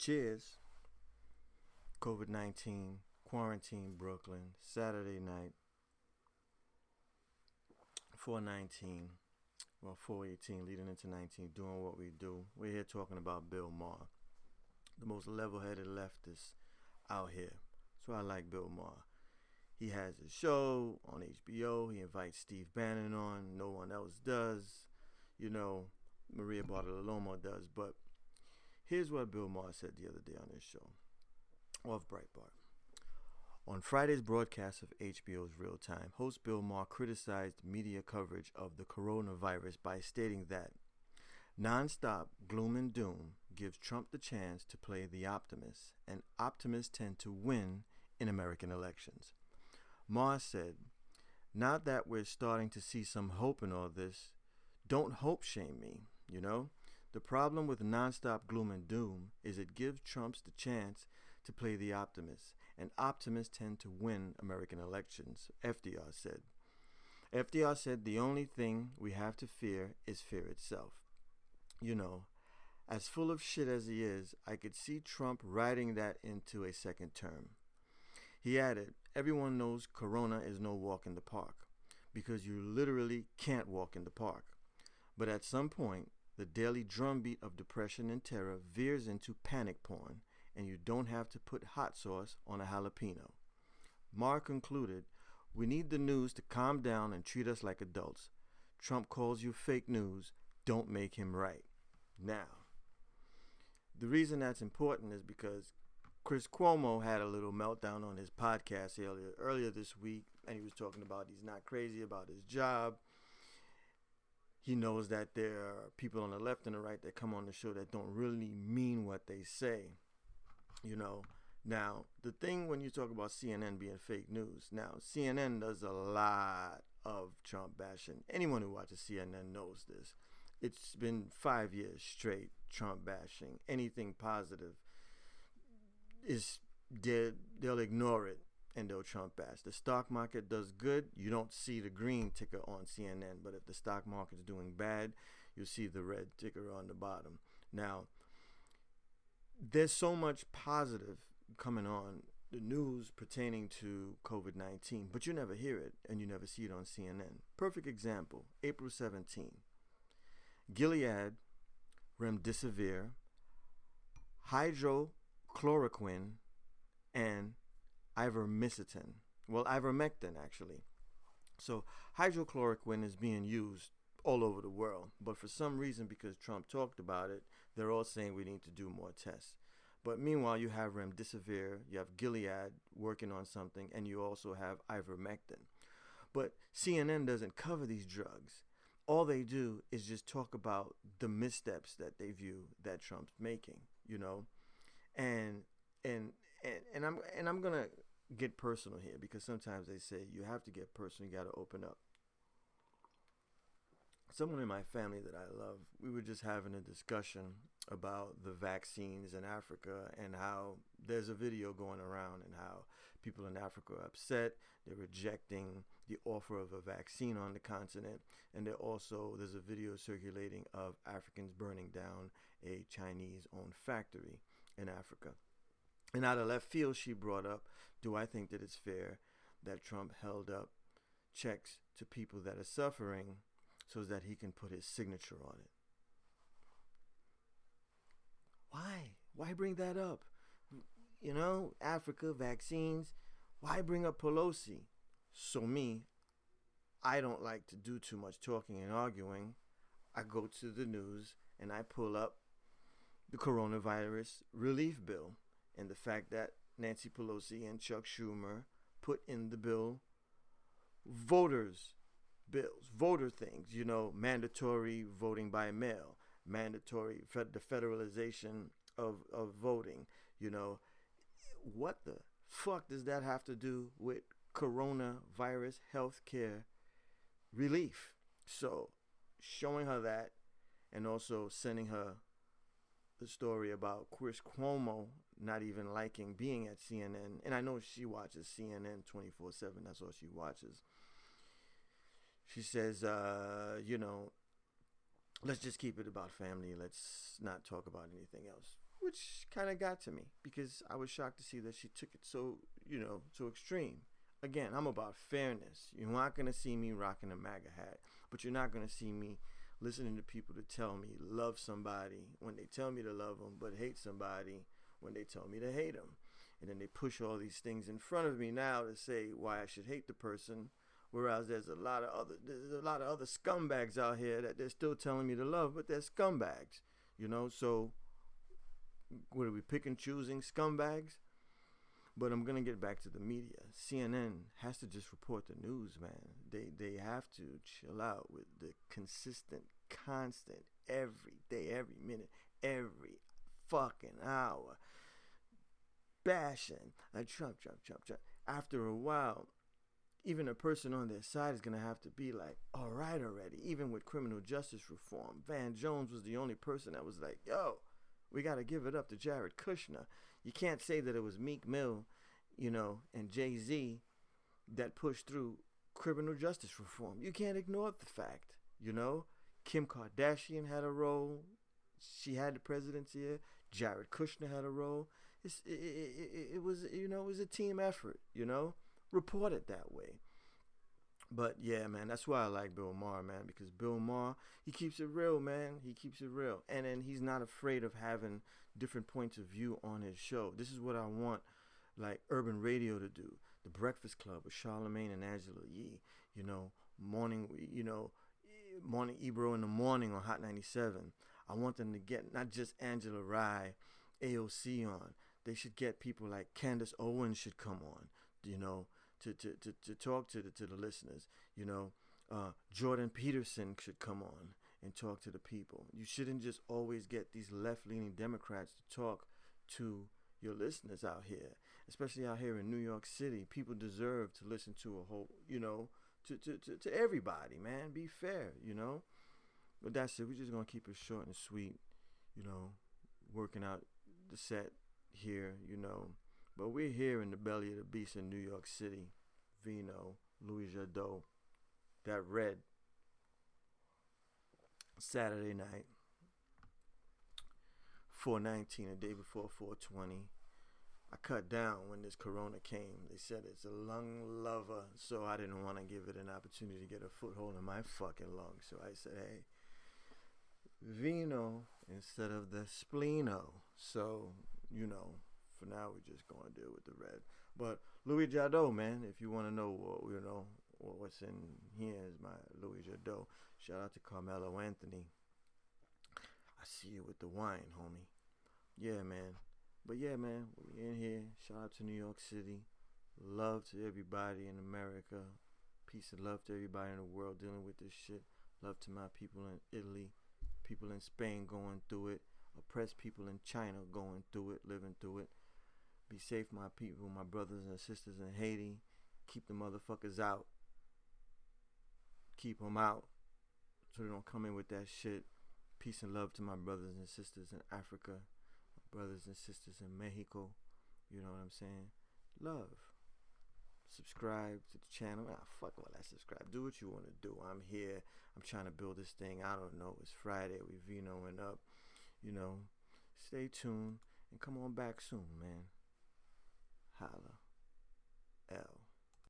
Cheers. COVID-19, quarantine, Brooklyn, Saturday night, 419, well, 418, leading into 19, doing what we do. We're here talking about Bill Maher, the most level-headed leftist out here. So I like Bill Maher. He has a show on HBO. He invites Steve Bannon on. No one else does. Maria Bartolomeo does. But here's what Bill Maher said the other day on his show, off Breitbart. On Friday's broadcast of HBO's Real Time, host Bill Maher criticized media coverage of the coronavirus by stating that nonstop gloom and doom gives Trump the chance to play the optimist, and optimists tend to win in American elections. Maher said, "Now that we're starting to see some hope in all this, don't hope shame me, The problem with nonstop gloom and doom is it gives Trump the chance to play the optimist, and optimists tend to win American elections," FDR said. FDR said the only thing we have to fear is fear itself. As full of shit as he is, I could see Trump riding that into a second term. He added, everyone knows Corona is no walk in the park, because you literally can't walk in the park. But at some point, the daily drumbeat of depression and terror veers into panic porn, and you don't have to put hot sauce on a jalapeno. Maher concluded, we need the news to calm down and treat us like adults. Trump calls you fake news. Don't make him right. Now, the reason that's important is because Chris Cuomo had a little meltdown on his podcast earlier this week, and he was talking about he's not crazy about his job. He knows that there are people on the left and the right that come on the show that don't really mean what they say. Now, the thing when you talk about CNN being fake news, now, CNN does a lot of Trump bashing. Anyone who watches CNN knows this. It's been 5 years straight Trump bashing. Anything positive is dead. They'll ignore it and they'll Trump bash. The stock market does good. You don't see the green ticker on CNN, but if the stock market's doing bad, you'll see the red ticker on the bottom. Now, there's so much positive coming on the news pertaining to COVID-19, but you never hear it and you never see it on CNN. Perfect example, April 17. Gilead, remdesivir, hydrochloroquine, and ivermectin. Well, ivermectin, actually. So hydrochloroquine is being used all over the world. But for some reason, because Trump talked about it, they're all saying we need to do more tests. But meanwhile, you have remdesivir, you have Gilead working on something, and you also have ivermectin. But CNN doesn't cover these drugs. All they do is just talk about the missteps that they view that Trump's making, And I'm gonna get personal here because sometimes they say you have to get personal, you gotta open up. Someone in my family that I love, we were just having a discussion about the vaccines in Africa and how there's a video going around and how people in Africa are upset. They're rejecting the offer of a vaccine on the continent. And there's a video circulating of Africans burning down a Chinese-owned factory in Africa. And out of left field, she brought up, do I think that it's fair that Trump held up checks to people that are suffering so that he can put his signature on it? Why? Why bring that up? Africa, vaccines. Why bring up Pelosi? So I don't like to do too much talking and arguing. I go to the news and I pull up the coronavirus relief bill and the fact that Nancy Pelosi and Chuck Schumer put in the bill voter things, mandatory voting by mail, mandatory the federalization of voting, What the fuck does that have to do with coronavirus healthcare relief? So showing her that and also sending her the story about Chris Cuomo not even liking being at CNN. And I know she watches CNN 24/7. That's all she watches. She says, let's just keep it about family. Let's not talk about anything else. which kind of got to me because I was shocked to see that she took it so, so extreme. Again, I'm about fairness. You're not going to see me rocking a MAGA hat, but you're not going to see me listening to people to tell me love somebody when they tell me to love them, but hate somebody when they tell me to hate them. And then they push all these things in front of me now to say why I should hate the person, whereas there's a lot of other scumbags out here that they're still telling me to love, but they're scumbags, So what are we picking, choosing scumbags? But I'm gonna get back to the media. CNN has to just report the news, man. They have to chill out with the consistent, constant, every day, every minute, every fucking hour bashing like Trump. After a while, even a person on their side is gonna have to be like, all right already. Even with criminal justice reform, Van Jones was the only person that was like, yo, we gotta give it up to Jared Kushner. You can't say that it was Meek Mill, and Jay-Z that pushed through criminal justice reform. You can't ignore the fact, Kim Kardashian had a role. She had the presidency here. Jared Kushner had a role. It was a team effort, Report it that way. But yeah, man, that's why I like Bill Maher, man, because Bill Maher, he keeps it real, man. He keeps it real. And then he's not afraid of having different points of view on his show. This is what I want, like, urban radio to do. The Breakfast Club with Charlamagne and Angela Yee, morning Ebro in the morning on Hot 97. I want them to get not just Angela Rye, AOC on. They should get people like Candace Owens should come on, to talk to the listeners. Jordan Peterson should come on and talk to the people. You shouldn't just always get these left-leaning Democrats to talk to your listeners out here, especially out here in New York City. People deserve to listen to a whole, to everybody, man. Be fair, But that's it. We're just going to keep it short and sweet, working out the set here, But we're here in the belly of the beast in New York City. Vino, Louis Jadot, that red. Saturday night, 419, a day before 420. I cut down when this corona came. They said it's a lung lover, so I didn't want to give it an opportunity to get a foothold in my fucking lungs. So I said, hey, Vino instead of the Spleeno. So, for now we're just going to deal with the red. But Louis Jadot, man, if you want to know, what's in here is my Louis Jadot. Shout out to Carmelo Anthony. I see you with the wine, homie. Yeah, man. But yeah, man, we in here. Shout out to New York City. Love to everybody in America. Peace and love to everybody in the world dealing with this shit. Love to my people in Italy. People in Spain going through it. Oppressed people in China going through it, living through it. Be safe, my people, my brothers and sisters in Haiti. Keep the motherfuckers out. Keep them out so they don't come in with that shit. Peace and love to my brothers and sisters in Africa. My brothers and sisters in Mexico. You know what I'm saying? Love. Subscribe to the channel. Fuck all that subscribe. Do what you want to do. I'm here. I'm trying to build this thing. I don't know. It's Friday. We vinoing up. Stay tuned and come on back soon, man. Holla. L.